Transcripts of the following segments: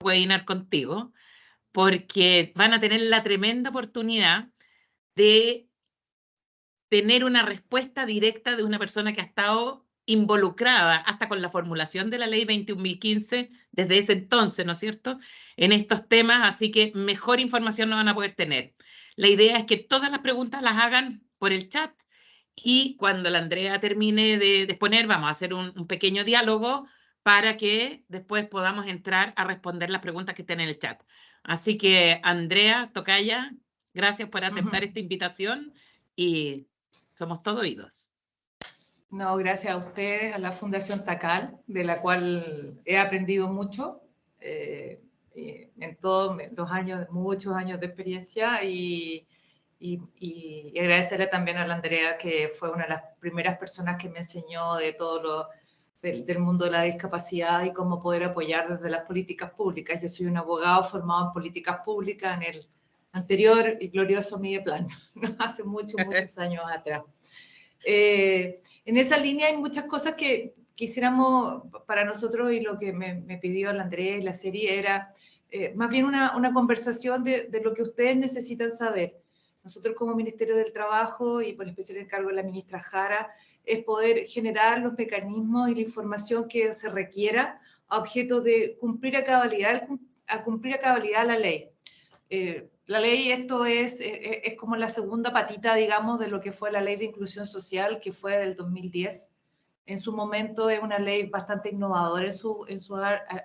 webinar contigo, porque van a tener la tremenda oportunidad de tener una respuesta directa de una persona que ha estado involucrada hasta con la formulación de la ley 21.015 desde ese entonces, ¿no es cierto?, en estos temas, así que mejor información no van a poder tener. La idea es que todas las preguntas las hagan por el chat y cuando la Andrea termine de exponer, vamos a hacer un pequeño diálogo para que después podamos entrar a responder las preguntas que estén en el chat. Así que, Andrea, tocaya, gracias por aceptar esta invitación y somos todo oídos. No, gracias a ustedes, a la Fundación TACAL, de la cual he aprendido mucho en todos los años, muchos años de experiencia, y agradecerle también a la Andrea, que fue una de las primeras personas que me enseñó de todo del mundo de la discapacidad y cómo poder apoyar desde las políticas públicas. Yo soy un abogado formado en políticas públicas en el anterior y glorioso Mideplan, hace muchos años atrás. En esa línea hay muchas cosas que quisiéramos para nosotros, y lo que me pidió la Andrea y la serie era más bien una conversación de lo que ustedes necesitan saber. Nosotros como Ministerio del Trabajo y por especial el cargo de la ministra Jara es poder generar los mecanismos y la información que se requiera a objeto de cumplir a cabalidad la ley. La ley, esto es como la segunda patita, digamos, de lo que fue la ley de inclusión social, que fue del 2010. En su momento es una ley bastante innovadora en su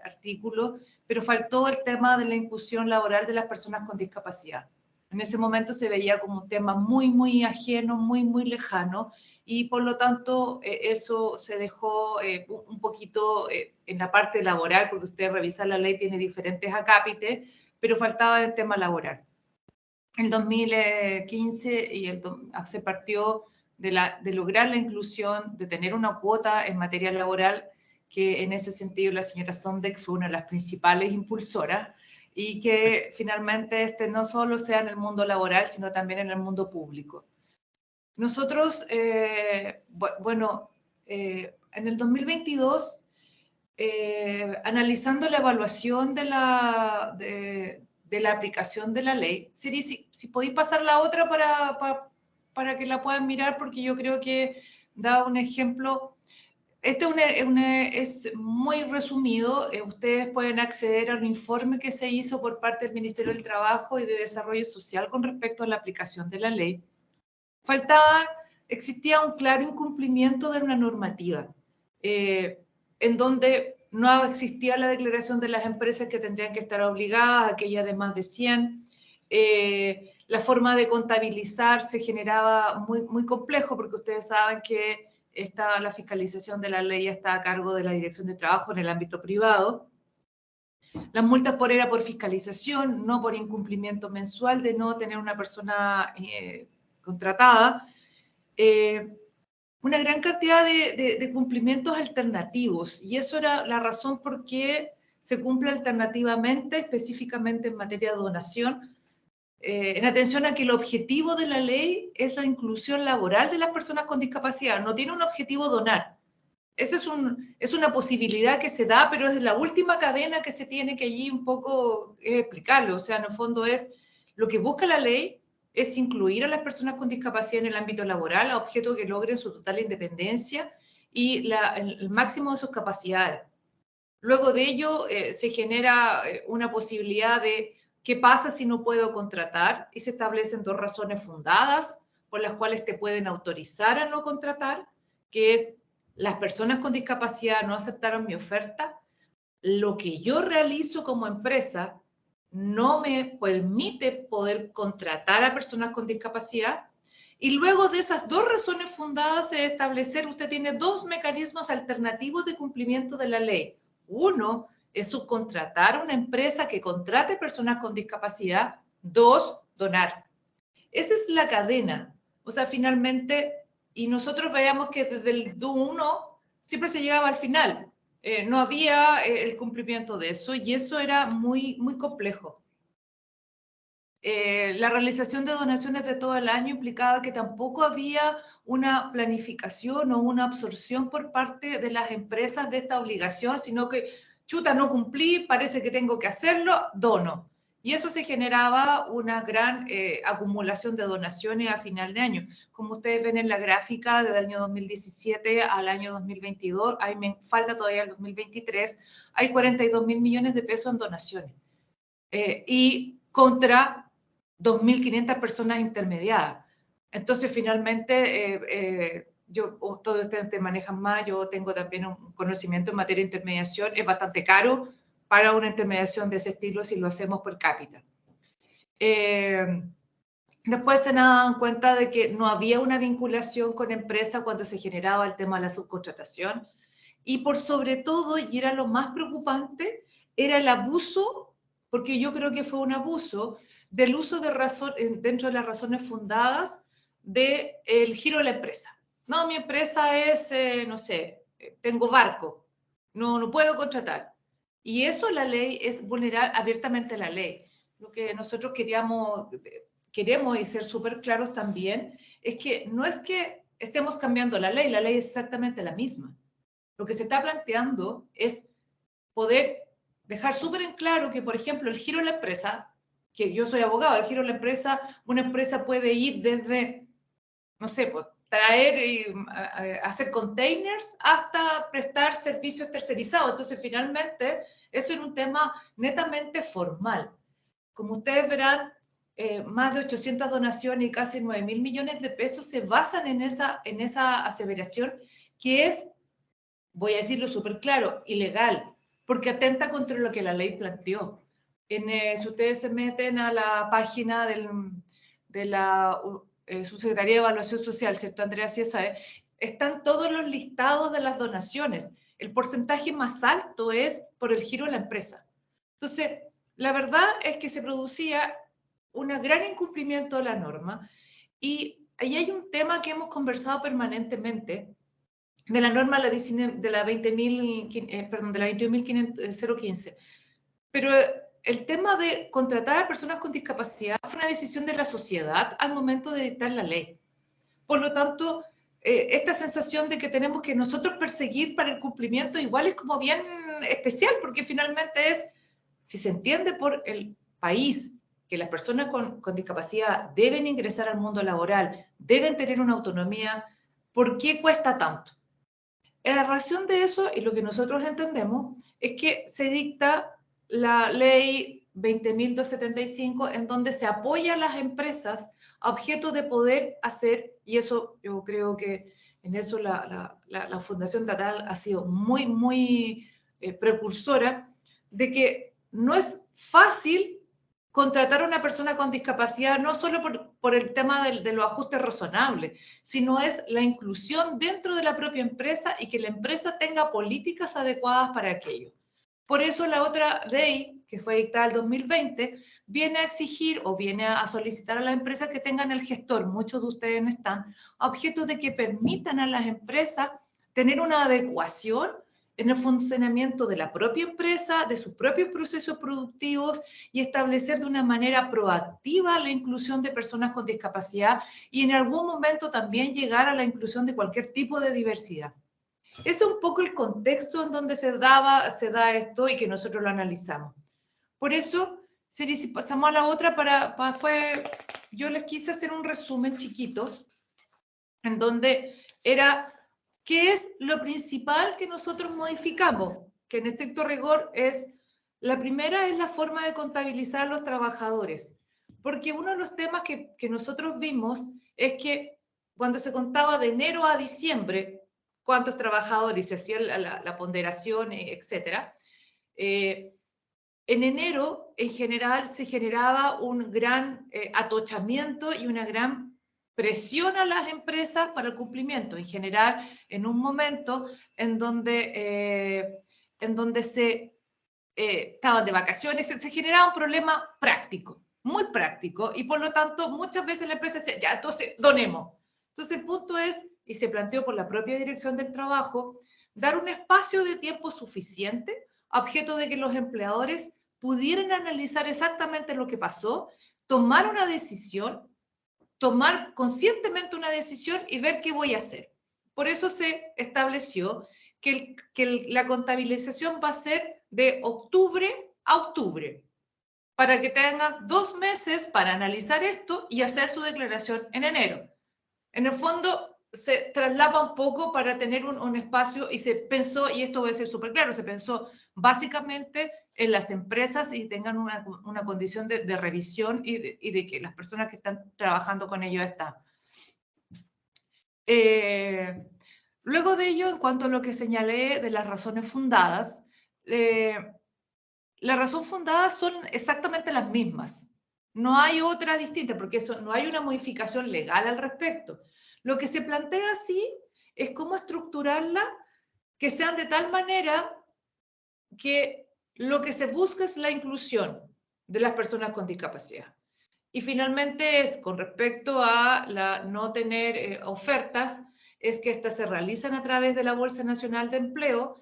artículo, pero faltó el tema de la inclusión laboral de las personas con discapacidad. En ese momento se veía como un tema muy ajeno, muy lejano, y por lo tanto eso se dejó un poquito en la parte laboral, porque usted revisa la ley, tiene diferentes acápites, pero faltaba el tema laboral. En 2015 se partió de lograr la inclusión, de tener una cuota en materia laboral, que en ese sentido la señora Sondek fue una de las principales impulsoras, y que finalmente no solo sea en el mundo laboral, sino también en el mundo público. Nosotros, en el 2022, analizando la evaluación de la aplicación de la ley. Siri, si podéis pasar la otra para que la puedan mirar, porque yo creo que da un ejemplo. Este es muy resumido. Ustedes pueden acceder a un informe que se hizo por parte del Ministerio del Trabajo y de Desarrollo Social con respecto a la aplicación de la ley. Existía un claro incumplimiento de una normativa, en donde no existía la declaración de las empresas que tendrían que estar obligadas, aquellas de más de 100. La forma de contabilizar se generaba muy complejo, porque ustedes saben que la fiscalización de la ley está a cargo de la Dirección de Trabajo en el ámbito privado. Las multas era por fiscalización, no por incumplimiento mensual de no tener una persona contratada. Una gran cantidad de cumplimientos alternativos, y eso era la razón por qué se cumple alternativamente, específicamente en materia de donación, en atención a que el objetivo de la ley es la inclusión laboral de las personas con discapacidad, no tiene un objetivo donar. Eso es una posibilidad que se da, pero es la última cadena que se tiene que allí un poco explicarlo. O sea, en el fondo es lo que busca la ley, es incluir a las personas con discapacidad en el ámbito laboral a objeto que logren su total independencia y el máximo de sus capacidades. Luego de ello se genera una posibilidad de qué pasa si no puedo contratar, y se establecen dos razones fundadas por las cuales te pueden autorizar a no contratar, que es: las personas con discapacidad no aceptaron mi oferta, lo que yo realizo como empresa no me permite poder contratar a personas con discapacidad. Y luego de esas dos razones fundadas se establecer, usted tiene dos mecanismos alternativos de cumplimiento de la ley. Uno es subcontratar a una empresa que contrate personas con discapacidad. Dos, donar. Esa es la cadena. O sea, finalmente, y nosotros veíamos que desde el DU1 siempre se llegaba al final. No había el cumplimiento de eso, y eso era muy complejo. La realización de donaciones de todo el año implicaba que tampoco había una planificación o una absorción por parte de las empresas de esta obligación, sino que chuta, no cumplí, parece que tengo que hacerlo, dono. Y eso se generaba una gran acumulación de donaciones a final de año. Como ustedes ven en la gráfica, desde el año 2017 al año 2022, ahí me falta todavía el 2023, hay 42.000 millones de pesos en donaciones. Y contra 2.500 personas intermediadas. Entonces, finalmente, todos ustedes te manejan más, yo tengo también un conocimiento en materia de intermediación, es bastante caro para una intermediación de ese estilo si lo hacemos por cápita. Después se dan cuenta de que no había una vinculación con empresa cuando se generaba el tema de la subcontratación. Y por sobre todo, y era lo más preocupante, era el abuso, porque yo creo que fue un abuso, del uso de razón, dentro de las razones fundadas del giro de la empresa. No, mi empresa es, no sé, tengo barco, no puedo contratar. Y eso la ley es vulnerar abiertamente la ley. Lo que nosotros queremos y ser súper claros también es que no es que estemos cambiando la ley es exactamente la misma. Lo que se está planteando es poder dejar súper en claro que, por ejemplo, el giro de la empresa, que yo soy abogado, el giro de la empresa, una empresa puede ir desde, no sé, pues, traer y hacer containers hasta prestar servicios tercerizados. Entonces, finalmente, eso es un tema netamente formal. Como ustedes verán, más de 800 donaciones y casi 9.000 millones de pesos se basan en esa aseveración que es, voy a decirlo súper claro, ilegal, porque atenta contra lo que la ley planteó. Si ustedes se meten a la página de la Subsecretaría de Evaluación Social, ¿cierto, Andrea? Sí, sabe, están todos los listados de las donaciones. El porcentaje más alto es por el giro de la empresa. Entonces, la verdad es que se producía un gran incumplimiento de la norma y ahí hay un tema que hemos conversado permanentemente de la norma de la 21.015. Pero el tema de contratar a personas con discapacidad fue una decisión de la sociedad al momento de dictar la ley. Por lo tanto, esta sensación de que tenemos que nosotros perseguir para el cumplimiento igual es como bien especial, porque finalmente es, si se entiende por el país que las personas con discapacidad deben ingresar al mundo laboral, deben tener una autonomía, ¿por qué cuesta tanto? En la razón de eso, y lo que nosotros entendemos, es que se dicta la ley 20.275, en donde se apoya a las empresas a objeto de poder hacer, y eso yo creo que en eso la Fundación Tacal ha sido muy precursora, de que no es fácil contratar a una persona con discapacidad, no solo por el tema de los ajustes razonables, sino es la inclusión dentro de la propia empresa y que la empresa tenga políticas adecuadas para aquello. Por eso la otra ley, que fue dictada el 2020, viene a exigir o viene a solicitar a las empresas que tengan el gestor, muchos de ustedes no están, a objeto de que permitan a las empresas tener una adecuación en el funcionamiento de la propia empresa, de sus propios procesos productivos y establecer de una manera proactiva la inclusión de personas con discapacidad y en algún momento también llegar a la inclusión de cualquier tipo de diversidad. Ese es un poco el contexto en donde se da esto y que nosotros lo analizamos. Por eso, Seri, si pasamos a la otra para después, yo les quise hacer un resumen chiquito en donde era ¿qué es lo principal que nosotros modificamos? Que en estricto rigor es, la primera es la forma de contabilizar a los trabajadores. Porque uno de los temas que nosotros vimos es que cuando se contaba de enero a diciembre, cuántos trabajadores, se hacía la ponderación, etcétera, en enero, en general, se generaba un gran atochamiento y una gran presión a las empresas para el cumplimiento, en general, en un momento en donde se estaban de vacaciones, se generaba un problema práctico, muy práctico, y por lo tanto muchas veces la empresa decía, ya, entonces donemos. Entonces el punto es, y se planteó por la propia Dirección del Trabajo, dar un espacio de tiempo suficiente a objeto de que los empleadores pudieran analizar exactamente lo que pasó, tomar una decisión, tomar conscientemente una decisión y ver qué voy a hacer. Por eso se estableció la contabilización va a ser de octubre a octubre, para que tengan 2 meses para analizar esto y hacer su declaración en enero. En el fondo, se traslapa un poco para tener un espacio y se pensó, y esto va a ser súper claro, se pensó básicamente en las empresas y tengan una condición de revisión y de que las personas que están trabajando con ellos están. Luego de ello, en cuanto a lo que señalé de las razones fundadas, las razones fundadas son exactamente las mismas. No hay otra distinta, porque eso, no hay una modificación legal al respecto. Lo que se plantea sí es cómo estructurarla que sean de tal manera que lo que se busca es la inclusión de las personas con discapacidad. Y finalmente es con respecto a no tener ofertas, es que estas se realizan a través de la Bolsa Nacional de Empleo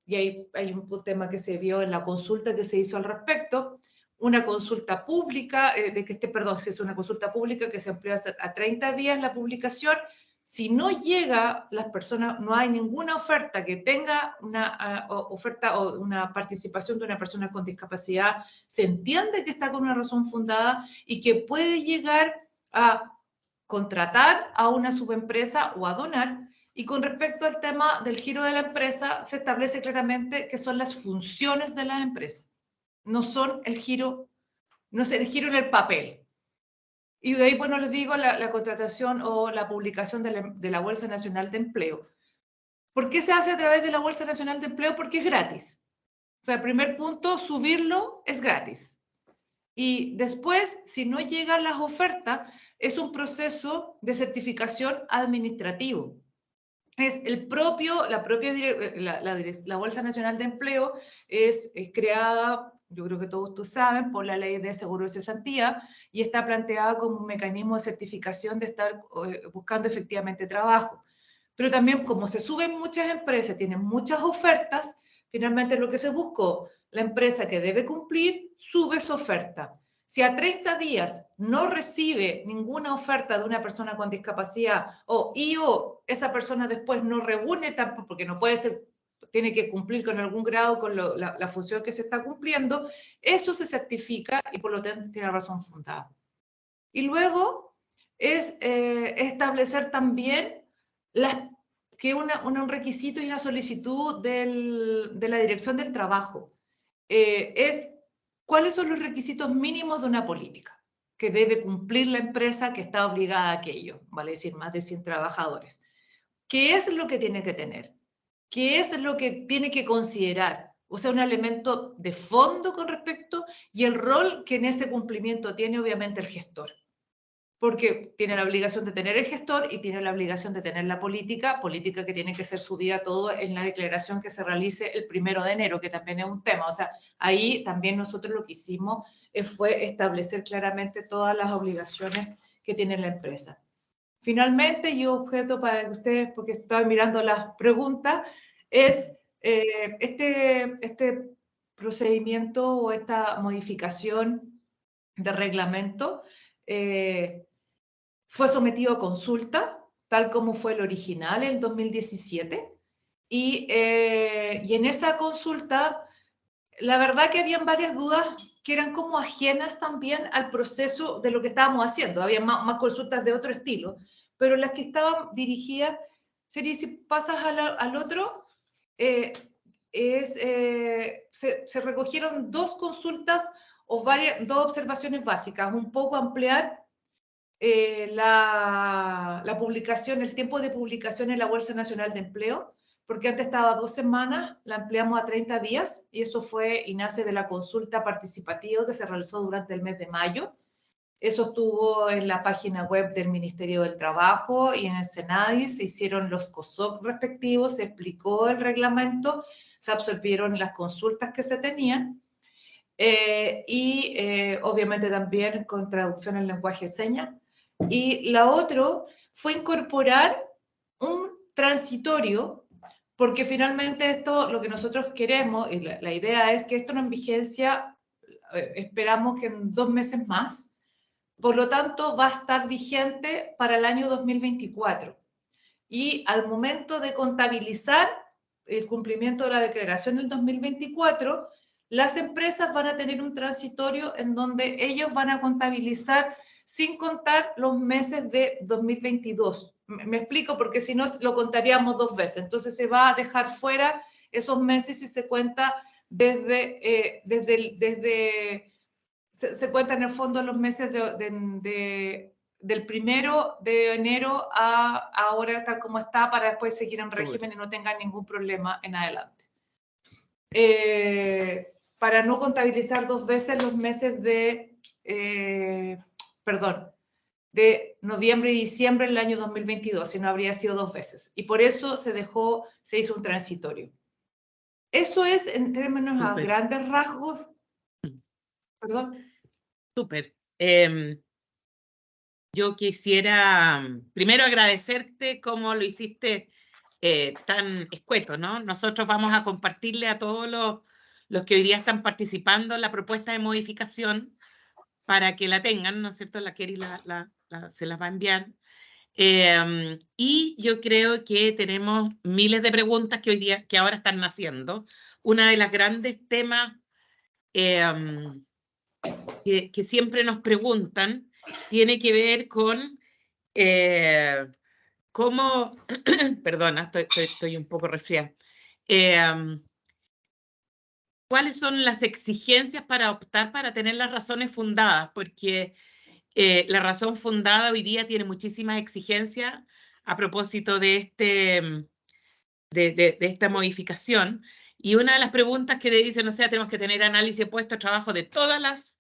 y hay un tema que se vio en la consulta que se hizo al respecto, una consulta pública, si es una consulta pública que se amplió hasta a 30 días la publicación. Si no llega las personas, no hay ninguna oferta que tenga una oferta o una participación de una persona con discapacidad, se entiende que está con una razón fundada y que puede llegar a contratar a una subempresa o a donar. Y con respecto al tema del giro de la empresa, se establece claramente que son las funciones de la empresa, no son el giro, no es el giro en el papel. Y de ahí, bueno, les digo, la contratación o la publicación de la Bolsa Nacional de Empleo. ¿Por qué se hace a través de la Bolsa Nacional de Empleo? Porque es gratis. O sea, el primer punto, subirlo es gratis. Y después, si no llegan las ofertas, es un proceso de certificación administrativo. Es la Bolsa Nacional de Empleo es creada, yo creo que todos ustedes saben, por la Ley de Seguro de Cesantía y está planteada como un mecanismo de certificación de estar buscando efectivamente trabajo. Pero también, como se suben muchas empresas, tienen muchas ofertas, finalmente lo que se buscó, la empresa que debe cumplir, sube su oferta. Si a 30 días no recibe ninguna oferta de una persona con discapacidad o esa persona después no reúne tampoco, porque no puede ser, tiene que cumplir con algún grado con la función que se está cumpliendo, eso se certifica y por lo tanto tiene razón fundada. Y luego es establecer también un requisito y una solicitud de la Dirección del Trabajo. ¿Cuáles son los requisitos mínimos de una política que debe cumplir la empresa que está obligada a aquello? Vale decir, más de 100 trabajadores. ¿Qué es lo que tiene que tener? ¿Qué es lo que tiene que considerar? O sea, un elemento de fondo con respecto y el rol que en ese cumplimiento tiene obviamente el gestor. Porque tiene la obligación de tener el gestor y tiene la obligación de tener la política que tiene que ser subida todo en la declaración que se realice el 1 de enero, que también es un tema. O sea, ahí también nosotros lo que hicimos fue establecer claramente todas las obligaciones que tiene la empresa. Finalmente, y objeto para ustedes, porque estaba mirando las preguntas, es este procedimiento o esta modificación de reglamento fue sometido a consulta, tal como fue el original en 2017, y en esa consulta, la verdad que habían varias dudas que eran como ajenas también al proceso de lo que estábamos haciendo. Había más consultas de otro estilo, pero las que estaban dirigidas, sería si pasas al otro, se recogieron 2 consultas o 2 observaciones básicas, un poco ampliar la publicación, el tiempo de publicación en la Bolsa Nacional de Empleo, porque antes estaba 2 semanas, la ampliamos a 30 días y eso fue y nace de la consulta participativa que se realizó durante el mes de mayo. Eso estuvo en la página web del Ministerio del Trabajo y en el Senadi se hicieron los COSOC respectivos, se explicó el reglamento, se absorbieron las consultas que se tenían obviamente también con traducción en lenguaje de señas. Y la otra fue incorporar un transitorio, porque finalmente esto, lo que nosotros queremos, y la idea es que esto no en vigencia, esperamos que en 2 meses más, por lo tanto va a estar vigente para el año 2024. y al momento de contabilizar el cumplimiento de la declaración del 2024, las empresas van a tener un transitorio en donde ellos van a contabilizar sin contar los meses de 2022. Me explico, porque si no lo contaríamos 2 veces. Entonces se va a dejar fuera esos meses y se cuenta se cuenta en el fondo los meses del 1 de enero a ahora tal como está, para después seguir en régimen y no tengan ningún problema en adelante. Para no contabilizar 2 veces los meses de noviembre y diciembre del año 2022, si no habría sido 2 veces. Y por eso se hizo un transitorio. Eso es en términos a grandes rasgos. Perdón. Súper. Yo quisiera primero agradecerte cómo lo hiciste tan escueto, ¿no? Nosotros vamos a compartirle a todos los que hoy día están participando la propuesta de modificación para que la tengan, ¿no es cierto? La Kerry se las va a enviar. Y yo creo que tenemos miles de preguntas que ahora están naciendo. Una de las grandes temas que siempre nos preguntan tiene que ver con cómo, perdona, estoy un poco resfriada. ¿Cuáles son las exigencias para optar para tener las razones fundadas? Porque la razón fundada hoy día tiene muchísimas exigencias a propósito de esta modificación. Y una de las preguntas que le dicen, o sea, tenemos que tener análisis de puesto de trabajo de todas las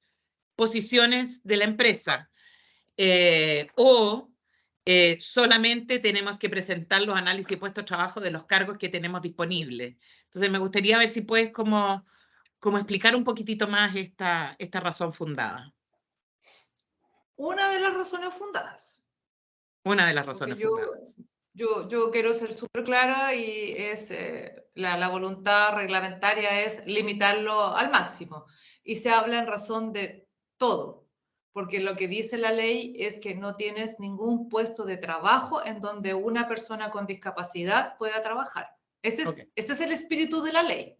posiciones de la empresa, solamente tenemos que presentar los análisis de puestos de trabajo de los cargos que tenemos disponibles. Entonces, me gustaría ver si puedes como explicar un poquitito más esta razón fundada. Una de las razones fundadas. Una de las razones fundadas. Yo quiero ser súper clara y es la voluntad reglamentaria es limitarlo al máximo. Y se habla en razón de todo, porque lo que dice la ley es que no tienes ningún puesto de trabajo en donde una persona con discapacidad pueda trabajar. Ese es el espíritu de la ley.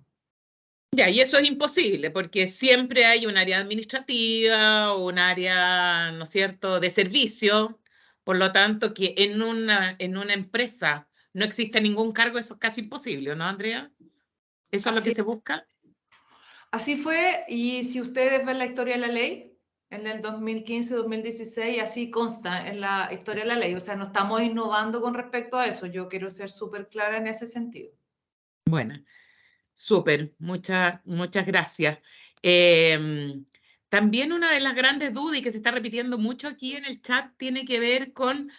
Ya, y eso es imposible, porque siempre hay un área administrativa o un área, ¿no es cierto?, de servicio. Por lo tanto, que en una empresa no existe ningún cargo, eso es casi imposible, ¿no, Andrea? ¿Eso es lo que se busca? Así fue, y si ustedes ven la historia de la ley, en el 2015-2016, así consta en la historia de la ley. O sea, no estamos innovando con respecto a eso. Yo quiero ser súper clara en ese sentido. Bueno, súper, muchas gracias. También una de las grandes dudas y que se está repitiendo mucho aquí en el chat tiene que ver con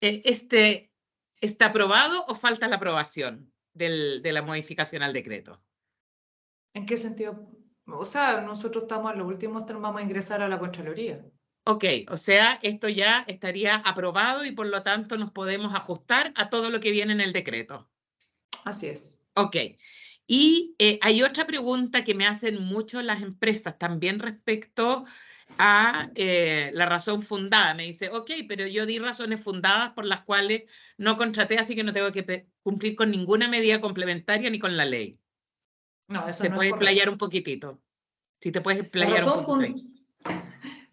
¿está aprobado o falta la aprobación de la modificación al decreto? ¿En qué sentido? O sea, nosotros estamos a los últimos, vamos a ingresar a la Contraloría. Ok, o sea, esto ya estaría aprobado y por lo tanto nos podemos ajustar a todo lo que viene en el decreto. Así es. Ok. Y hay otra pregunta que me hacen mucho las empresas también respecto a la razón fundada. Me dice, ok, pero yo di razones fundadas por las cuales no contraté, así que no tengo que cumplir con ninguna medida complementaria ni con la ley. No, eso ¿Te no es puedes correcto. explayar un poquitito? Si te puedes explayar un poquito ahí.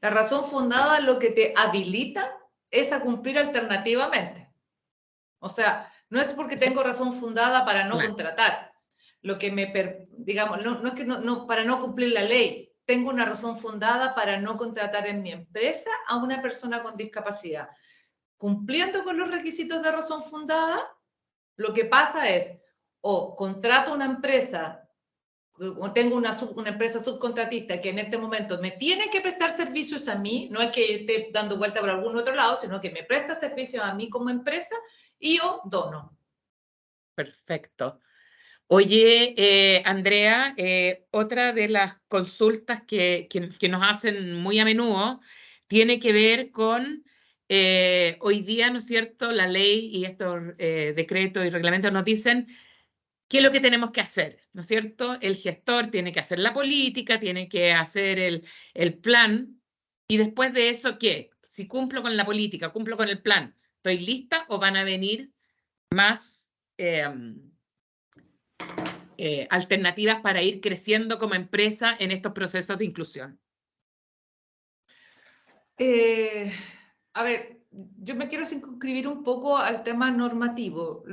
La razón fundada lo que te habilita es a cumplir alternativamente. O sea, no es porque tengo razón fundada para no contratar. Lo que digamos, no es que para no cumplir la ley. Tengo una razón fundada para no contratar en mi empresa a una persona con discapacidad. Cumpliendo con los requisitos de razón fundada, lo que pasa es, o contrato una empresa, o tengo una empresa subcontratista que en este momento me tiene que prestar servicios a mí, no es que esté dando vuelta por algún otro lado, sino que me presta servicios a mí como empresa y yo dono. Perfecto. Oye, Andrea, otra de las consultas que nos hacen muy a menudo tiene que ver con hoy día, ¿no es cierto?, la ley y estos decretos y reglamentos nos dicen qué es lo que tenemos que hacer, ¿no es cierto? El gestor tiene que hacer la política, tiene que hacer el plan, y después de eso, ¿qué? Si cumplo con la política, cumplo con el plan, ¿estoy lista o van a venir más alternativas para ir creciendo como empresa en estos procesos de inclusión? A ver, yo me quiero circunscribir un poco al tema normativo.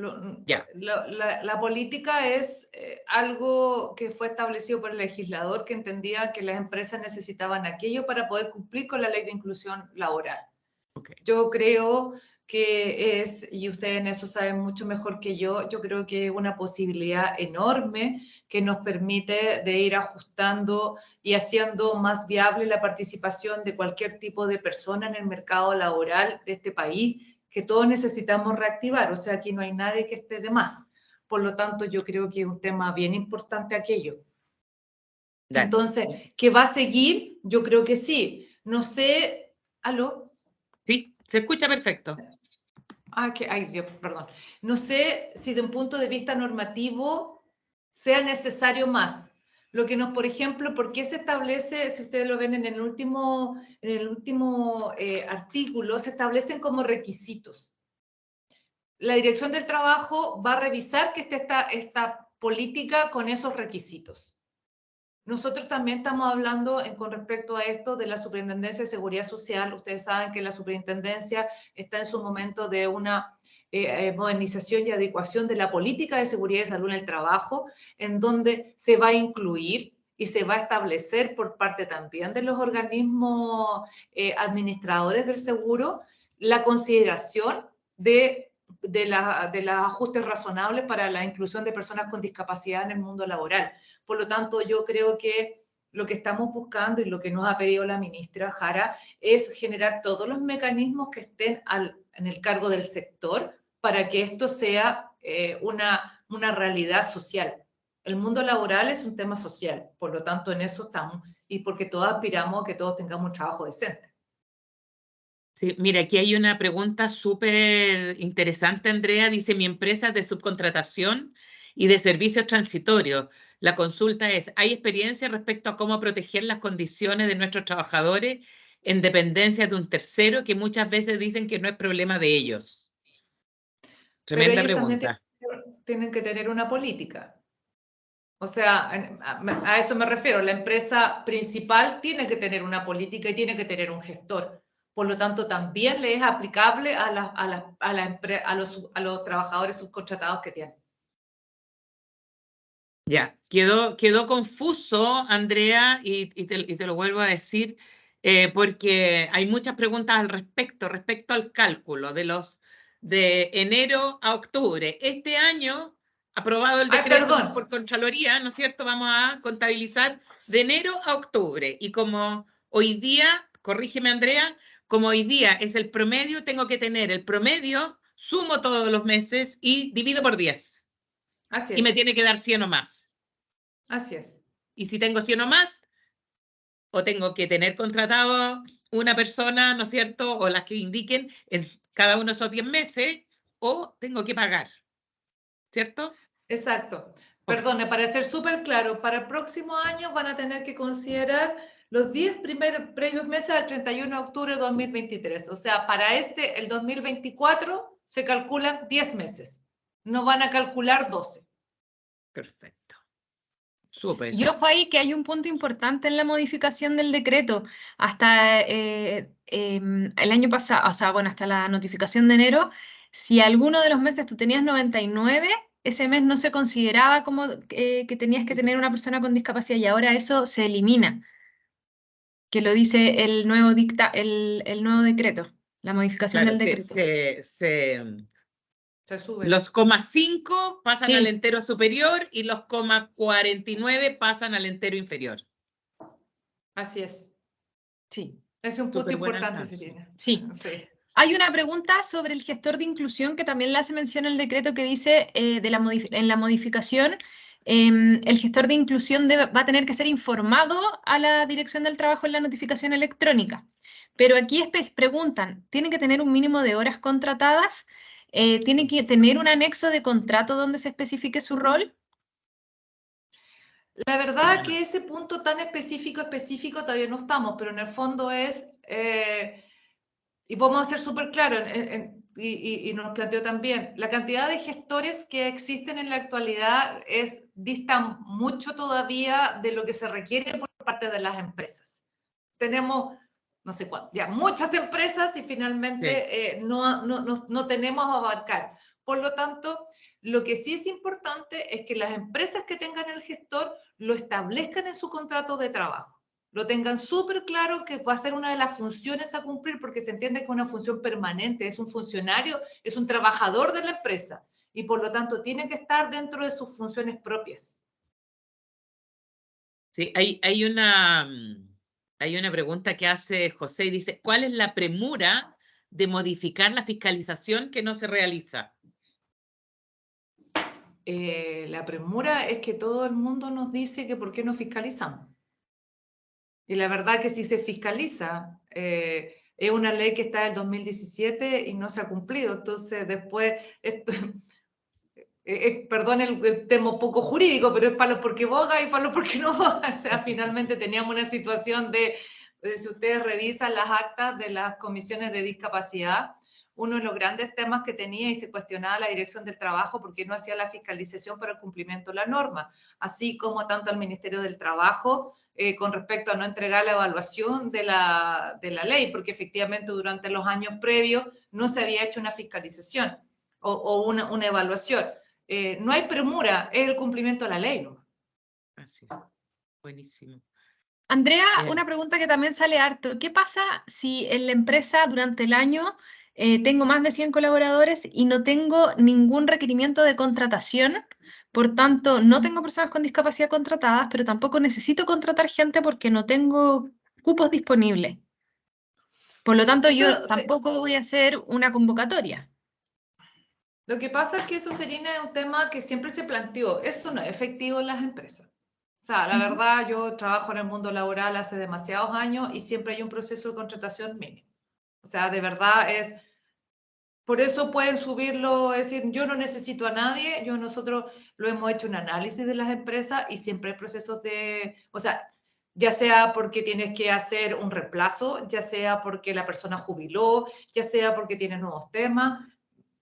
Ya. La política es algo que fue establecido por el legislador, que entendía que las empresas necesitaban aquello para poder cumplir con la ley de inclusión laboral. Okay. Yo creo que es, y ustedes en eso saben mucho mejor que yo creo que es una posibilidad enorme que nos permite de ir ajustando y haciendo más viable la participación de cualquier tipo de persona en el mercado laboral de este país, que todos necesitamos reactivar. O sea, aquí no hay nadie que esté de más. Por lo tanto, yo creo que es un tema bien importante aquello. Dale. Entonces, ¿que va a seguir? Yo creo que sí. No sé, ¿aló? Sí, se escucha perfecto. Ay, Dios, perdón. No sé si de un punto de vista normativo sea necesario más. Lo que nos, por ejemplo, ¿por qué se establece, si ustedes lo ven en el último artículo, se establecen como requisitos? La Dirección del Trabajo va a revisar que esté esta política con esos requisitos. Nosotros también estamos hablando con respecto a esto de la Superintendencia de Seguridad Social. Ustedes saben que la superintendencia está en su momento de una modernización y adecuación de la política de seguridad y salud en el trabajo, en donde se va a incluir y se va a establecer por parte también de los organismos administradores del seguro la consideración de los ajustes razonables para la inclusión de personas con discapacidad en el mundo laboral. Por lo tanto, yo creo que lo que estamos buscando y lo que nos ha pedido la ministra Jara es generar todos los mecanismos que estén en el cargo del sector para que esto sea una realidad social. El mundo laboral es un tema social, por lo tanto en eso estamos y porque todos aspiramos a que todos tengamos un trabajo decente. Sí, mira, aquí hay una pregunta súper interesante, Andrea. Dice, mi empresa es de subcontratación y de servicios transitorios. La consulta es, ¿hay experiencia respecto a cómo proteger las condiciones de nuestros trabajadores en dependencia de un tercero que muchas veces dicen que no es problema de ellos? Pero Tremenda ellos también pregunta. tienen que tener una política. O sea, a eso me refiero. La empresa principal tiene que tener una política y tiene que tener un gestor. Por lo tanto, también le es aplicable a los trabajadores subcontratados que tienen. Ya, quedó confuso, Andrea, y te lo vuelvo a decir, porque hay muchas preguntas respecto al cálculo de enero a octubre. Este año, aprobado el Ay, decreto perdón. por Contraloría, ¿no es cierto? Vamos a contabilizar de enero a octubre. Y como hoy día, corrígeme, Andrea, como hoy día es el promedio, tengo que tener el promedio, sumo todos los meses y divido por 10. Así Y me es. tiene que dar 100 o más. Así es. Y si tengo 100 o más, o tengo que tener contratado una persona, ¿no es cierto? O las que indiquen en cada uno de esos 10 meses, o tengo que pagar, ¿cierto? Exacto. Ok, Perdone, para ser súper claro, para el próximo año van a tener que considerar los 10 previos meses al 31 de octubre de 2023. O sea, para el 2024, se calculan 10 meses. No van a calcular 12. perfecto. Súper. Y ojo ahí que hay un punto importante en la modificación del decreto. Hasta el año pasado, o sea, bueno, hasta la notificación de enero, si alguno de los meses tú tenías 99, ese mes no se consideraba como que tenías que tener una persona con discapacidad y ahora eso se elimina, que lo dice el nuevo decreto, la modificación Claro, del decreto. Se sube. los 5 pasan al Sí, entero superior y los 49 pasan al entero inferior. Así es. sí, Es un punto Súper buen importante, alcance. Silvina. sí. Sí. Hay una pregunta sobre el gestor de inclusión que también le hace mención el decreto que dice en la modificación, el gestor de inclusión va a tener que ser informado a la Dirección del Trabajo en la notificación electrónica. Pero aquí preguntan, ¿tiene que tener un mínimo de horas contratadas? ¿Tiene que tener un anexo de contrato donde se especifique su rol? La verdad que ese punto tan específico todavía no estamos, pero en el fondo es, y podemos ser súper claros, y nos planteó también, la cantidad de gestores que existen en la actualidad dista mucho todavía de lo que se requiere por parte de las empresas. Tenemos, no sé cuánto, ya muchas empresas y finalmente no tenemos a abarcar. Por lo tanto, lo que sí es importante es que las empresas que tengan el gestor lo establezcan en su contrato de trabajo. Lo tengan súper claro que va a ser una de las funciones a cumplir porque se entiende que es una función permanente, es un funcionario, es un trabajador de la empresa y por lo tanto tiene que estar dentro de sus funciones propias. Sí, hay una pregunta que hace José y dice, ¿cuál es la premura de modificar la fiscalización que no se realiza? La premura es que todo el mundo nos dice que por qué no fiscalizamos. Y la verdad que si se fiscaliza, es una ley que está del 2017 y no se ha cumplido. Entonces, después, perdón el tema poco jurídico, pero es para los porque boga y para los porque no boga. O sea, finalmente teníamos una situación de, si ustedes revisan las actas de las comisiones de discapacidad, uno de los grandes temas que tenía y se cuestionaba la Dirección del Trabajo porque no hacía la fiscalización para el cumplimiento de la norma, así como tanto al Ministerio del Trabajo con respecto a no entregar la evaluación de la ley, porque efectivamente durante los años previos no se había hecho una fiscalización o una evaluación. No hay premura, es el cumplimiento de la ley, ¿no? Así, buenísimo. Andrea, una pregunta que también sale harto. ¿Qué pasa si en la empresa durante el año tengo más de 100 colaboradores y no tengo ningún requerimiento de contratación? Por tanto, no tengo personas con discapacidad contratadas, pero tampoco necesito contratar gente porque no tengo cupos disponibles. Por lo tanto, yo tampoco voy a hacer una convocatoria. Lo que pasa es que eso sería un tema que siempre se planteó. Eso no es efectivo en las empresas. O sea, la verdad, yo trabajo en el mundo laboral hace demasiados años y siempre hay un proceso de contratación mínimo. O sea, de verdad es... Por eso pueden subirlo, es decir, yo no necesito a nadie, nosotros lo hemos hecho un análisis de las empresas y siempre hay procesos de, o sea, ya sea porque tienes que hacer un reemplazo, ya sea porque la persona jubiló, ya sea porque tienes nuevos temas,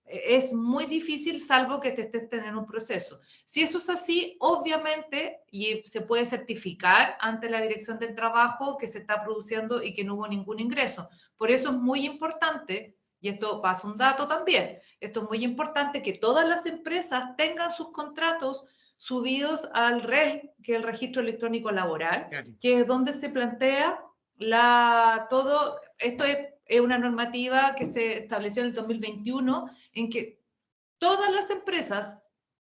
es muy difícil salvo que te estés teniendo un proceso. Si eso es así, obviamente, y se puede certificar ante la Dirección del Trabajo que se está produciendo y que no hubo ningún ingreso. Por eso es muy importante, y esto pasa un dato también, esto es muy importante que todas las empresas tengan sus contratos subidos al REL, que es el Registro Electrónico Laboral, que es donde se plantea todo, esto es una normativa que se estableció en el 2021 en que todas las empresas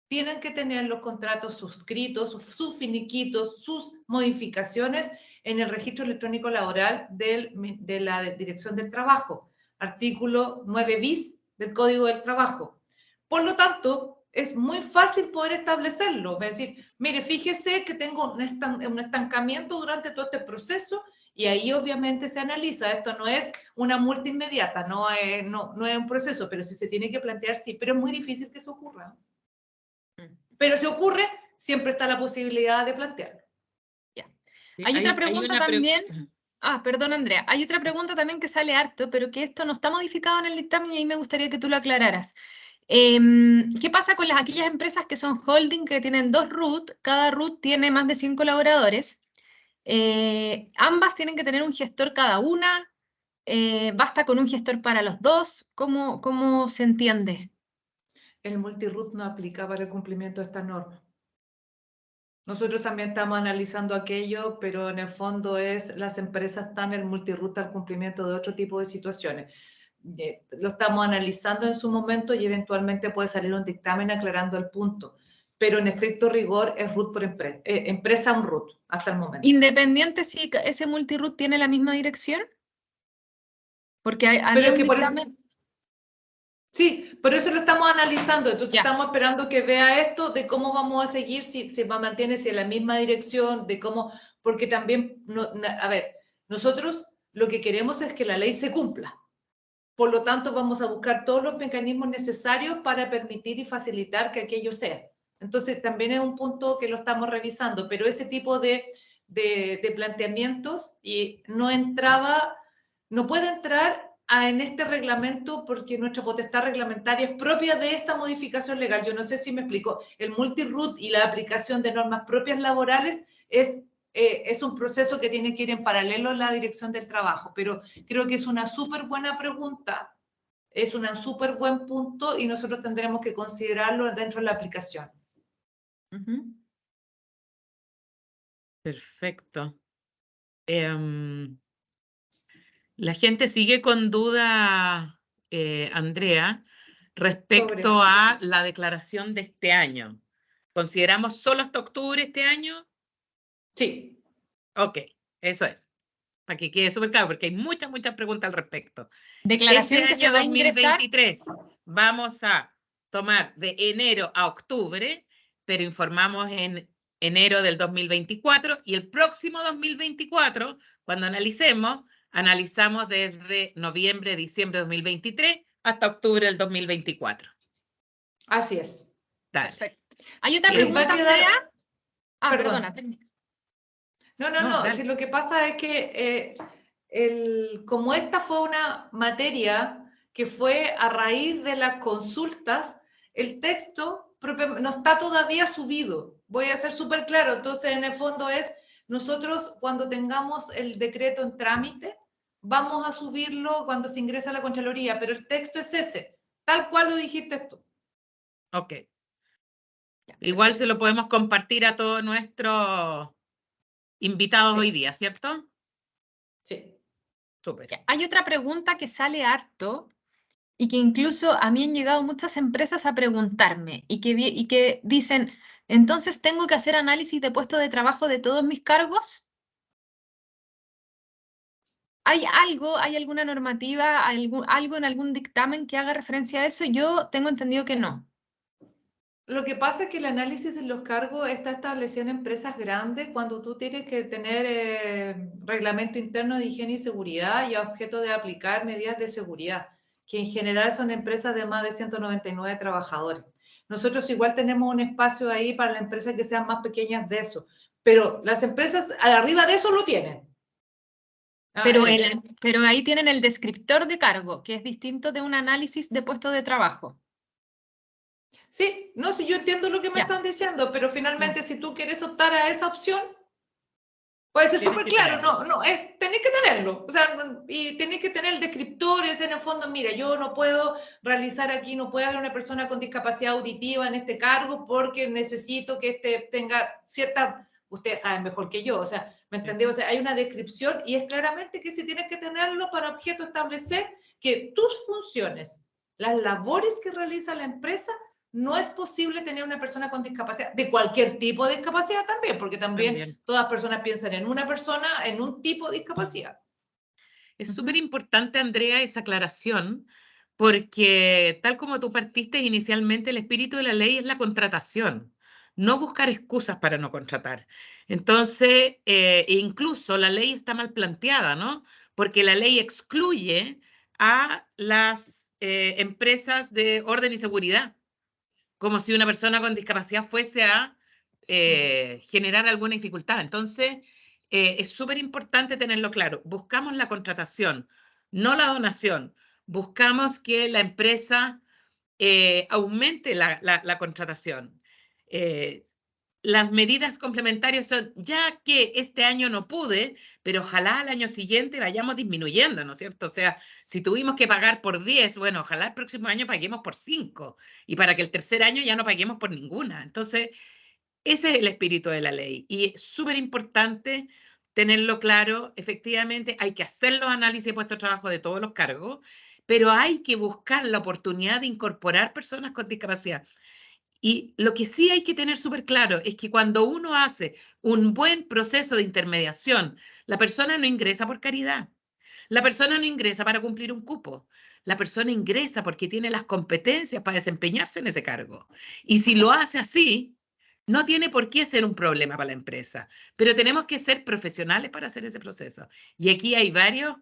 tienen que tener los contratos suscritos, sus finiquitos, sus modificaciones en el registro electrónico laboral de la Dirección del Trabajo, artículo 9 bis del Código del Trabajo. Por lo tanto, es muy fácil poder establecerlo. Es decir, mire, fíjese que tengo un estancamiento durante todo este proceso y ahí obviamente se analiza. Esto no es una multa inmediata, no es un proceso, pero si se tiene que plantear, sí, pero es muy difícil que eso ocurra. Pero si ocurre, siempre está la posibilidad de plantearlo. Yeah. Hay otra pregunta también. Perdón, Andrea. Hay otra pregunta también que sale harto, pero que esto no está modificado en el dictamen y ahí me gustaría que tú lo aclararas. ¿Qué pasa con aquellas empresas que son holding, que tienen 2 root? Cada root tiene más de 100 colaboradores. Ambas tienen que tener un gestor cada una. ¿Basta con un gestor para los dos? ¿Cómo se entiende? El multiroot no aplica para el cumplimiento de esta norma. Nosotros también estamos analizando aquello, pero en el fondo las empresas están en multiroot al cumplimiento de otro tipo de situaciones. Lo estamos analizando en su momento y eventualmente puede salir un dictamen aclarando el punto. Pero en estricto rigor es root por empresa, empresa un root hasta el momento. Independiente si ese multiroot tiene la misma dirección. Porque había un dictamen... Sí, por eso lo estamos analizando. Entonces estamos esperando que vea esto de cómo vamos a seguir, si se mantiene en la misma dirección, de cómo, porque también, a ver, nosotros lo que queremos es que la ley se cumpla. Por lo tanto, vamos a buscar todos los mecanismos necesarios para permitir y facilitar que aquello sea. Entonces, también es un punto que lo estamos revisando, pero ese tipo de planteamientos no puede entrar en este reglamento porque nuestra potestad reglamentaria es propia de esta modificación legal. Yo no sé si me explico. El multi-root y la aplicación de normas propias laborales es un proceso que tiene que ir en paralelo en la dirección del trabajo, pero creo que es una súper buena pregunta, es un súper buen punto y nosotros tendremos que considerarlo dentro de la aplicación. Perfecto. La gente sigue con duda, Andrea, respecto a la declaración de este año. ¿Consideramos solo hasta octubre este año? Sí. Ok, eso es. Para que quede súper claro, porque hay muchas preguntas al respecto. Declaración Este que se año va a ingresar. 2023 vamos a tomar de enero a octubre, pero informamos en enero del 2024 y el próximo 2024, cuando analizamos desde noviembre, diciembre de 2023 hasta octubre del 2024. Así es. Dale. Perfecto. ¿Hay otra Les va a pregunta, quedar... Andrea? Ah, Perdón. perdona, termina. No, si lo que pasa es que como esta fue una materia que fue a raíz de las consultas, el texto no está todavía subido. Voy a ser súper claro. Entonces, en el fondo nosotros cuando tengamos el decreto en trámite, vamos a subirlo cuando se ingresa a la Contraloría, pero el texto es ese, tal cual lo dijiste tú. Ok. Igual se lo podemos compartir a todos nuestros invitados hoy día, ¿cierto? Sí. Súper. Hay otra pregunta que sale harto y que incluso a mí han llegado muchas empresas a preguntarme y que dicen, entonces tengo que hacer análisis de puesto de trabajo de todos mis cargos. ¿Hay alguna normativa, algo en algún dictamen que haga referencia a eso? Yo tengo entendido que no. Lo que pasa es que el análisis de los cargos está establecido en empresas grandes cuando tú tienes que tener reglamento interno de higiene y seguridad y a objeto de aplicar medidas de seguridad, que en general son empresas de más de 199 trabajadores. Nosotros igual tenemos un espacio ahí para las empresas que sean más pequeñas de eso, pero las empresas arriba de eso lo tienen. Pero ahí tienen el descriptor de cargo, que es distinto de un análisis de puesto de trabajo. Sí, no, sí, yo entiendo lo que me están diciendo, pero finalmente si tú quieres optar a esa opción, puede ser súper claro, tenés que tenerlo, o sea, y tenés que tener el descriptor, es en el fondo, mira, yo no puedo realizar aquí, no puede haber una persona con discapacidad auditiva en este cargo porque necesito que tenga cierta, ustedes saben mejor que yo, o sea, ¿me entendés? O sea, hay una descripción y es claramente que si tienes que tenerlo para objeto establecer que tus funciones, las labores que realiza la empresa, no es posible tener una persona con discapacidad, de cualquier tipo de discapacidad también, porque también todas personas piensan en una persona, en un tipo de discapacidad. Es súper importante, Andrea, esa aclaración, porque tal como tú partiste inicialmente, el espíritu de la ley es la contratación, no buscar excusas para no contratar. Entonces, incluso la ley está mal planteada, ¿no? Porque la ley excluye a las empresas de orden y seguridad, como si una persona con discapacidad fuese a generar alguna dificultad. Entonces, es súper importante tenerlo claro. Buscamos la contratación, no la donación. Buscamos que la empresa aumente la contratación. Las medidas complementarias son, ya que este año no pude, pero ojalá al año siguiente vayamos disminuyendo, ¿no es cierto? O sea, si tuvimos que pagar por 10, bueno, ojalá el próximo año paguemos por 5 y para que el tercer año ya no paguemos por ninguna. Entonces, ese es el espíritu de la ley y es súper importante tenerlo claro. Efectivamente, hay que hacer los análisis de puesto de trabajo de todos los cargos, pero hay que buscar la oportunidad de incorporar personas con discapacidad. Y lo que sí hay que tener súper claro es que cuando uno hace un buen proceso de intermediación, la persona no ingresa por caridad. La persona no ingresa para cumplir un cupo. La persona ingresa porque tiene las competencias para desempeñarse en ese cargo. Y si lo hace así, no tiene por qué ser un problema para la empresa. Pero tenemos que ser profesionales para hacer ese proceso. Y aquí hay varios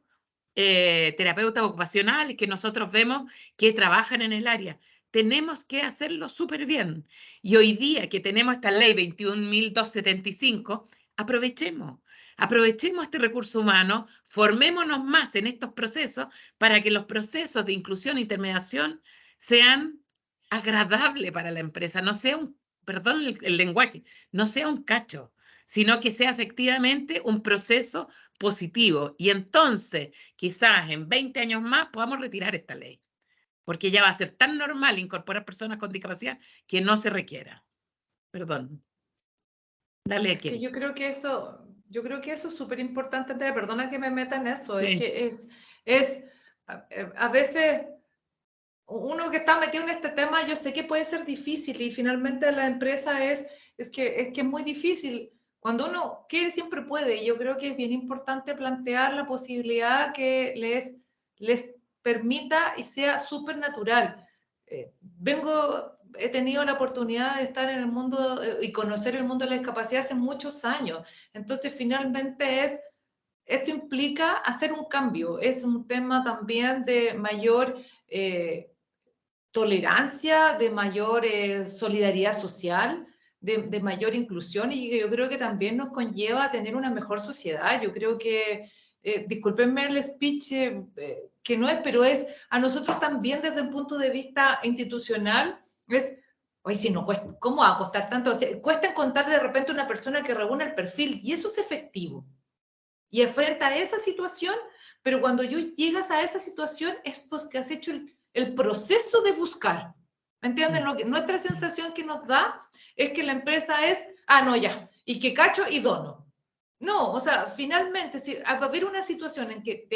terapeutas ocupacionales que nosotros vemos que trabajan en el área. Tenemos que hacerlo súper bien. Y hoy día que tenemos esta ley 21.275, aprovechemos. aprovechemos este recurso humano, formémonos más en estos procesos para que los procesos de inclusión e intermediación sean agradables para la empresa, no sea perdón el lenguaje, no sea un cacho, sino que sea efectivamente un proceso positivo. Y entonces, quizás en 20 años más podamos retirar esta ley, porque ya va a ser tan normal incorporar personas con discapacidad que no se requiera. Perdón. Dale, Es que yo creo que eso es súper importante, Andrea, perdona que me meta en eso, sí. es que a veces uno que está metido en este tema, yo sé que puede ser difícil y finalmente la empresa es que es muy difícil. Cuando uno quiere, siempre puede. Y yo creo que es bien importante plantear la posibilidad que les permita y sea súper natural. He tenido la oportunidad de estar en el mundo y conocer el mundo de la discapacidad hace muchos años. Entonces, finalmente esto implica hacer un cambio. Es un tema también de mayor tolerancia, de mayor solidaridad social, de mayor inclusión, y yo creo que también nos conlleva a tener una mejor sociedad. Yo creo que, discúlpenme el speech que no es, pero es a nosotros también desde un punto de vista institucional, hoy si no cuesta, ¿cómo va a costar tanto? O sea, cuesta encontrar de repente una persona que reúna el perfil, y eso es efectivo. Y enfrenta a esa situación, pero cuando llegas a esa situación es porque has hecho el proceso de buscar. ¿Me entienden? Nuestra sensación que nos da es que la empresa es, no, ya, y que cacho y dono. No, o sea, finalmente, si va a haber una situación en que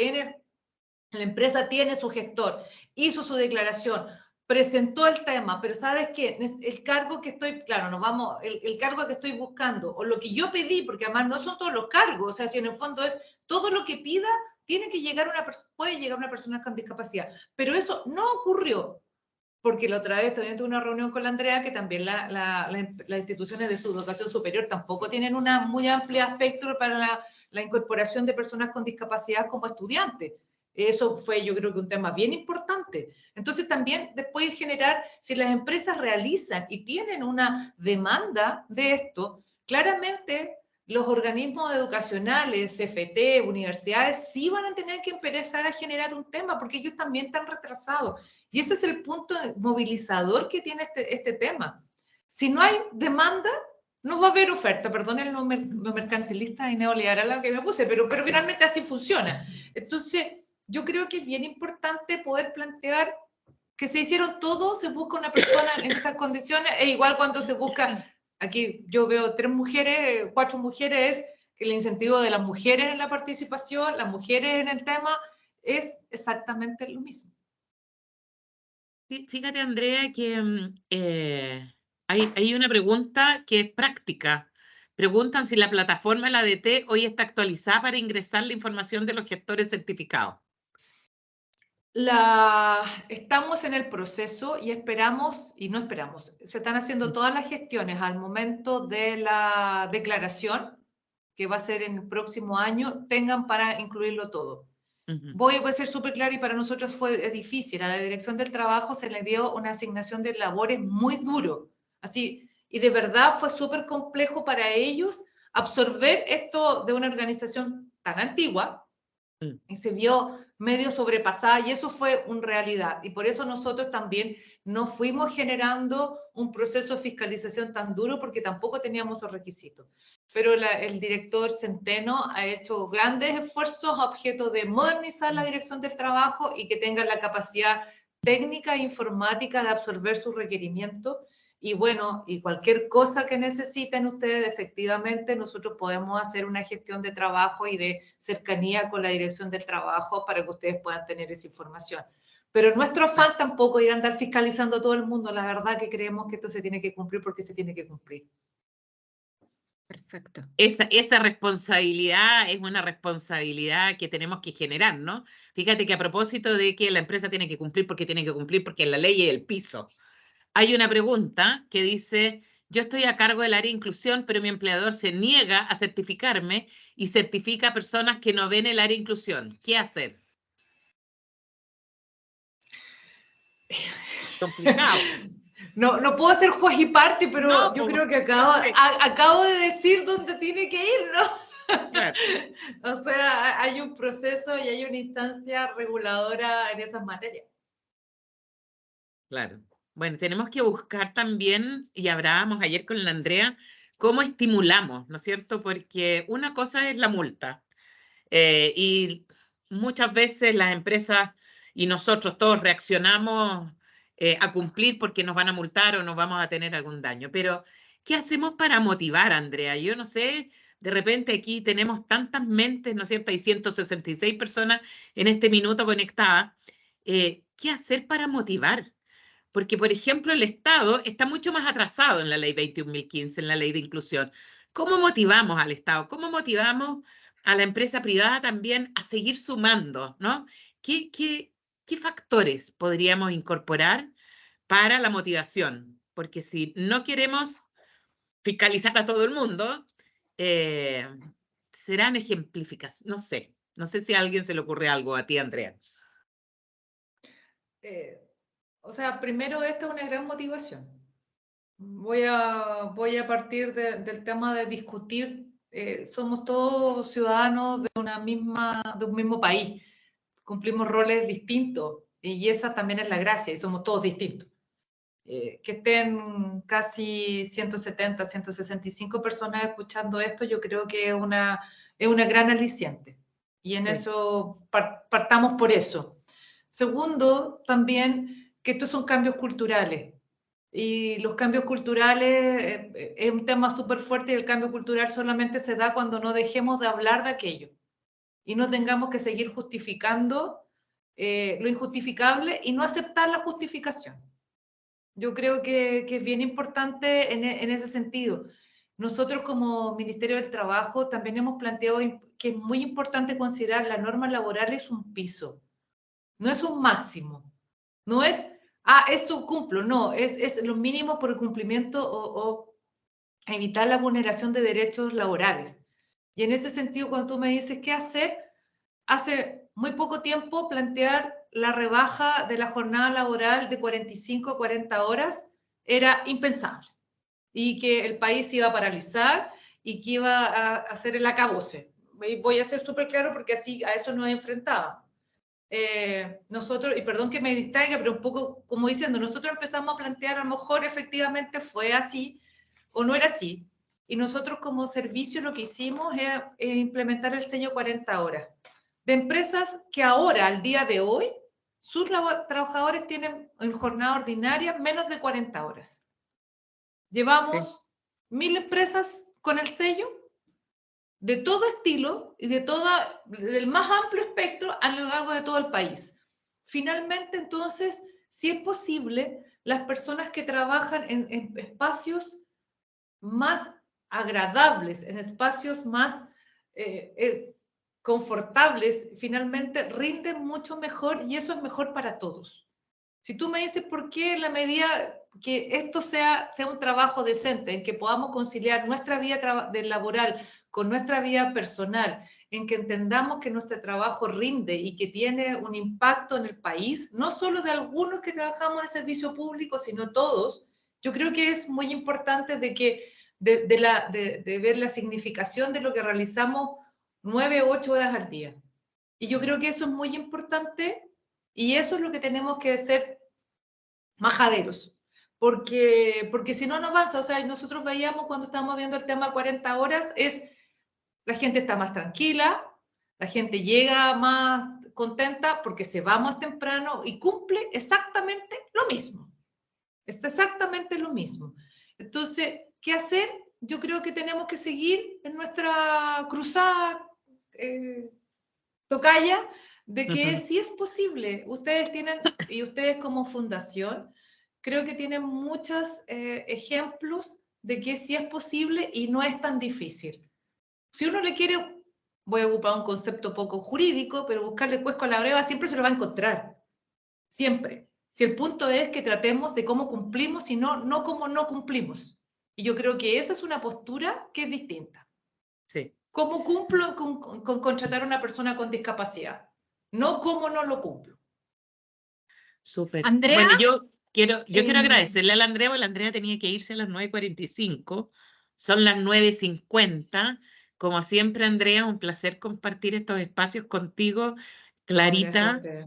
la empresa tiene su gestor, hizo su declaración, presentó el tema, pero ¿sabes qué? El cargo que estoy, claro, nos vamos, el cargo que estoy buscando, o lo que yo pedí, porque además no son todos los cargos, o sea, si en el fondo es todo lo que pida, tiene que llegar puede llegar una persona con discapacidad, pero eso no ocurrió, porque la otra vez también tuve una reunión con la Andrea, que también las instituciones de su educación superior tampoco tienen una muy amplia espectro para la incorporación de personas con discapacidad como estudiantes. Eso fue, yo creo que un tema bien importante. Entonces también después generar, si las empresas realizan y tienen una demanda de esto, claramente los organismos educacionales, CFT, universidades, sí van a tener que empezar a generar un tema, porque ellos también están retrasados. Y ese es el punto movilizador que tiene este tema. Si no hay demanda, no va a haber oferta. Perdonen lo mercantilista y neoliberal a lo que me puse, pero finalmente así funciona. Entonces, yo creo que es bien importante poder plantear que se hicieron todo, se busca una persona en estas condiciones, e igual cuando se busca, aquí yo veo 4 mujeres, es que el incentivo de las mujeres en la participación, las mujeres en el tema, es exactamente lo mismo. Fíjate, Andrea, que hay una pregunta que es práctica. Preguntan si la plataforma de la ADT hoy está actualizada para ingresar la información de los gestores certificados. Estamos en el proceso y se están haciendo todas las gestiones al momento de la declaración, que va a ser en el próximo año, tengan para incluirlo todo. Voy a ser súper clara, y para nosotros fue difícil. A la Dirección del Trabajo se le dio una asignación de labores muy duro, así, y de verdad fue súper complejo para ellos absorber esto de una organización tan antigua, y se vio medio sobrepasada, y eso fue una realidad. Y por eso nosotros también no fuimos generando un proceso de fiscalización tan duro, porque tampoco teníamos los requisitos. Pero el director Centeno ha hecho grandes esfuerzos a objeto de modernizar la Dirección del Trabajo y que tenga la capacidad técnica e informática de absorber sus requerimientos. Y bueno, y cualquier cosa que necesiten ustedes, efectivamente, nosotros podemos hacer una gestión de trabajo y de cercanía con la Dirección del Trabajo para que ustedes puedan tener esa información. Pero nuestro afán tampoco es ir a andar fiscalizando a todo el mundo. La verdad que creemos que esto se tiene que cumplir porque se tiene que cumplir. Perfecto. Esa responsabilidad es una responsabilidad que tenemos que generar, ¿no? Fíjate que a propósito de que la empresa tiene que cumplir porque es la ley y el piso. Hay una pregunta que dice, yo estoy a cargo del área de inclusión, pero mi empleador se niega a certificarme y certifica a personas que no ven el área de inclusión. ¿Qué hacer? Complicado. No puedo hacer juez y parte, pero No, yo pues, creo que acabo de decir dónde tiene que ir, ¿no? Claro, O sea, hay un proceso y hay una instancia reguladora en esas materias. claro. Bueno, tenemos que buscar también, y hablábamos ayer con la Andrea, cómo estimulamos, ¿no es cierto? Porque una cosa es la multa, y muchas veces las empresas y nosotros todos reaccionamos a cumplir porque nos van a multar o nos vamos a tener algún daño. Pero, ¿qué hacemos para motivar, Andrea? Yo no sé, de repente aquí tenemos tantas mentes, ¿no es cierto? Hay 166 personas en este minuto conectadas. ¿Qué hacer para motivar? Porque, por ejemplo, el Estado está mucho más atrasado en la ley 21.015, en la ley de inclusión. ¿Cómo motivamos al Estado? ¿Cómo motivamos a la empresa privada también a seguir sumando, ¿no? ¿Qué factores podríamos incorporar para la motivación? Porque si no queremos fiscalizar a todo el mundo, eh, serán ejemplificaciones. No sé si a alguien se le ocurre algo, a ti, Andrea. O sea, primero esta es una gran motivación. Voy a partir del tema de discutir. Somos todos ciudadanos de un mismo país. Cumplimos roles distintos y esa también es la gracia y somos todos distintos. Que estén casi 170, 165 personas escuchando esto, yo creo que es una gran aliciente. Y en eso partamos por eso. Segundo, también que estos son cambios culturales. Y los cambios culturales es un tema súper fuerte y el cambio cultural solamente se da cuando no dejemos de hablar de aquello y no tengamos que seguir justificando lo injustificable y no aceptar la justificación. Yo creo que es bien importante en ese sentido. Nosotros como Ministerio del Trabajo también hemos planteado que es muy importante considerar la norma laboral es un piso, no es un máximo, no es, esto cumplo, no, es lo mínimo por el cumplimiento o evitar la vulneración de derechos laborales. Y en ese sentido, cuando tú me dices qué hacer, hace muy poco tiempo plantear la rebaja de la jornada laboral de 45 a 40 horas era impensable y que el país se iba a paralizar y que iba a hacer el acabose. Voy a ser súper claro porque así a eso nos enfrentaba. Nosotros, y perdón que me distraiga, pero un poco como diciendo, nosotros empezamos a plantear, a lo mejor efectivamente fue así o no era así, y nosotros como servicio lo que hicimos es implementar el sello 40 horas de empresas que ahora, al día de hoy, sus trabajadores tienen en jornada ordinaria menos de 40 horas. Llevamos 1000 empresas con el sello de todo estilo y del más amplio espectro a lo largo de todo el país. Finalmente, entonces, si es posible, las personas que trabajan en espacios más agradables, en espacios más confortables, finalmente rinden mucho mejor y eso es mejor para todos. Si tú me dices por qué en la medida que esto sea un trabajo decente, en que podamos conciliar nuestra vida laboral con nuestra vida personal, en que entendamos que nuestro trabajo rinde y que tiene un impacto en el país, no solo de algunos que trabajamos en el servicio público, sino todos, yo creo que es muy importante de ver la significación de lo que realizamos 9 o 8 horas al día. Y yo creo que eso es muy importante y eso es lo que tenemos que ser majaderos, porque si no, no pasa. O sea, nosotros veíamos cuando estábamos viendo el tema 40 horas, la gente está más tranquila, la gente llega más contenta porque se va más temprano y cumple exactamente lo mismo. Está exactamente lo mismo. Entonces, ¿qué hacer? Yo creo que tenemos que seguir en nuestra cruzada tocaya de que sí es posible. Ustedes tienen, y ustedes como fundación, creo que tienen muchos ejemplos de que sí es posible y no es tan difícil. Si uno le quiere, voy a ocupar un concepto poco jurídico, pero buscarle cuesco a la breva siempre se lo va a encontrar. Siempre. Si el punto es que tratemos de cómo cumplimos y no cómo no cumplimos. Y yo creo que esa es una postura que es distinta. Sí. ¿Cómo cumplo con contratar a una persona con discapacidad? No cómo no lo cumplo. Súper. Andrea, Bueno, yo quiero agradecerle a la Andrea, porque la Andrea tenía que irse a las 9:45, son las 9:50. Como siempre, Andrea, un placer compartir estos espacios contigo, Gracias a Clarita. ustedes.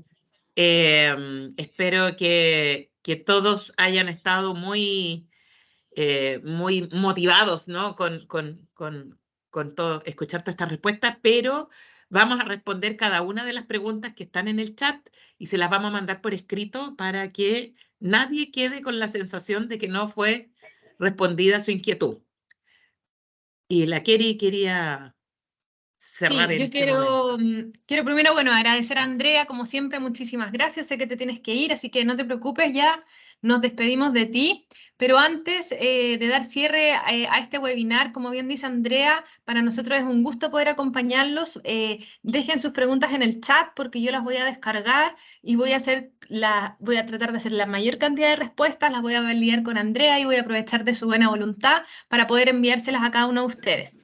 Espero que todos hayan estado muy motivados, ¿no? Con todo, escuchar todas estas respuestas, pero vamos a responder cada una de las preguntas que están en el chat y se las vamos a mandar por escrito para que nadie quede con la sensación de que no fue respondida su inquietud. Y la Keri quería cerrar Sí, en yo este momento. quiero primero, bueno, agradecer a Andrea, como siempre, muchísimas gracias. Sé que te tienes que ir, así que no te preocupes, ya nos despedimos de ti. Pero antes de dar cierre a este webinar, como bien dice Andrea, para nosotros es un gusto poder acompañarlos. Dejen sus preguntas en el chat porque yo las voy a descargar y voy a tratar de hacer la mayor cantidad de respuestas, las voy a validar con Andrea y voy a aprovechar de su buena voluntad para poder enviárselas a cada uno de ustedes.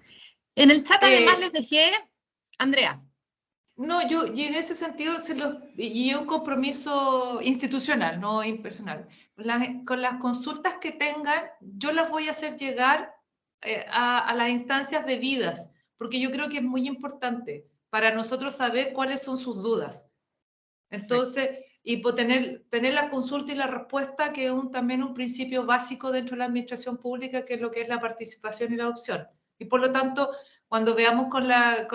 En el chat además les dejé, Andrea. No, y en ese sentido, y es un compromiso institucional, no impersonal. Con las consultas que tengan, yo las voy a hacer llegar a las instancias debidas, porque yo creo que es muy importante para nosotros saber cuáles son sus dudas. Entonces, y tener la consulta y la respuesta, que es también un principio básico dentro de la administración pública, que es lo que es la participación y la adopción. Y por lo tanto, cuando veamos con la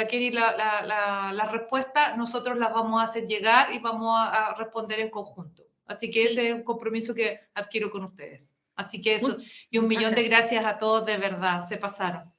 Keri la respuesta, nosotros las vamos a hacer llegar y vamos a responder en conjunto. Así que ese es un compromiso que adquiero con ustedes. Así que eso, y un millón de gracias a todos, de verdad, se pasaron.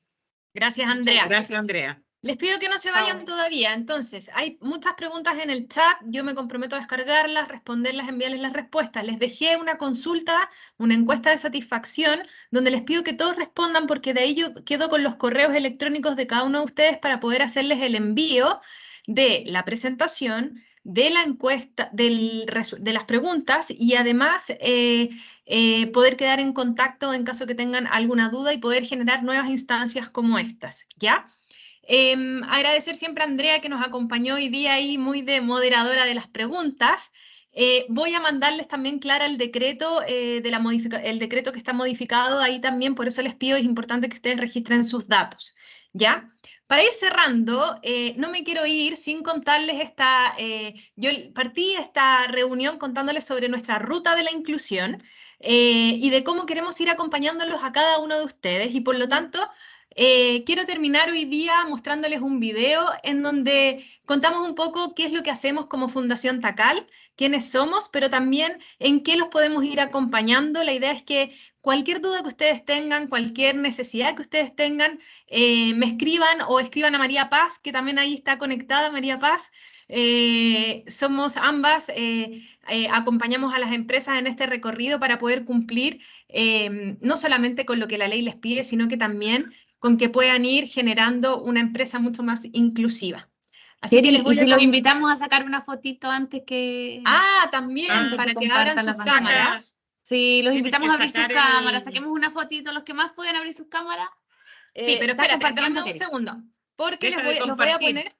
Gracias, Andrea. Gracias, Andrea. Les pido que no se vayan todavía. Entonces, hay muchas preguntas en el chat. Yo me comprometo a descargarlas, responderlas, enviarles las respuestas. Les dejé una consulta, una encuesta de satisfacción, donde les pido que todos respondan porque de ahí yo quedo con los correos electrónicos de cada uno de ustedes para poder hacerles el envío de la presentación, de la encuesta, de las preguntas y además poder quedar en contacto en caso que tengan alguna duda y poder generar nuevas instancias como estas, ¿ya? Agradecer siempre a Andrea que nos acompañó hoy día ahí muy de moderadora de las preguntas. Voy a mandarles también, Clara, el decreto, el decreto que está modificado ahí también, por eso les pido, es importante que ustedes registren sus datos, ¿ya? Para ir cerrando, no me quiero ir sin contarles yo partí esta reunión contándoles sobre nuestra ruta de la inclusión y de cómo queremos ir acompañándolos a cada uno de ustedes y por lo tanto quiero terminar hoy día mostrándoles un video en donde contamos un poco qué es lo que hacemos como Fundación Takal, quiénes somos, pero también en qué los podemos ir acompañando. La idea es que cualquier duda que ustedes tengan, cualquier necesidad que ustedes tengan, me escriban o escriban a María Paz, que también ahí está conectada María Paz. Somos ambas, acompañamos a las empresas en este recorrido para poder cumplir no solamente con lo que la ley les pide, sino que también con que puedan ir generando una empresa mucho más inclusiva. Así que les voy y si los invitamos a sacar una fotito antes que... también, para que abran sus pantalla. cámaras. Sí, los invitamos a abrir sus cámaras, saquemos una fotito, los que más pueden abrir sus cámaras. Sí, pero espérate, dame un segundo, porque los voy a poner...